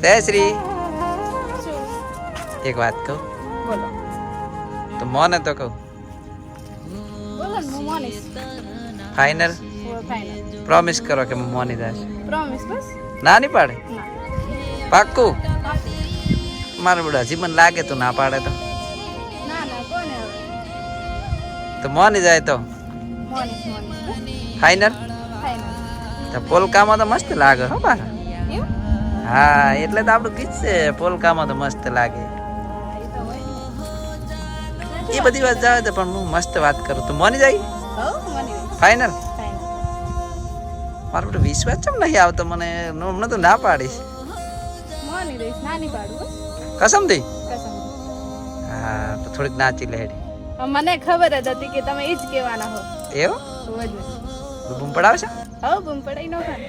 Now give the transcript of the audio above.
જયશ્રી શું? એક વાત કહું બોલો તો મોને તો કહું બોલો ને હું માનીશ. ફાઇનલ ફાઇનલ પ્રોમિસ કરો કે હું મોની જશે પ્રોમિસ બસ. ના નહીં પાડે ના પાક્કું મારું બધા હજી મને લાગે તું ના પાડે તો ના ના કોને હવે તો મોની જાય તો માનીશ માનીશ ફાઇનલ ફાઇનલ તો પોલકામાં તો મસ્ત લાગે હો બાર એમ હા એટલે તો આપણું ગીત છે પોલકામાં તો મસ્ત લાગે એ તો હોય એ બધી વાત જાવે તો પણ હું મસ્ત વાત કરું તું મોની જાય હો માની ફાઇનલ ફાઇનલ મારો બધો વિશ્વાસ કેમ નહીં આવતો મને હમણાં તો ના પાડીશ માની રહીશ નાની પાડું કસમથી કસમ. હા તો થોડીક નાચી લેડી મને ખબર જ હતી કે તમે એ જ કહેવાના હો. એવું જ બૂમ પડાવશે હો બૂમ પડાઈ નો ખાને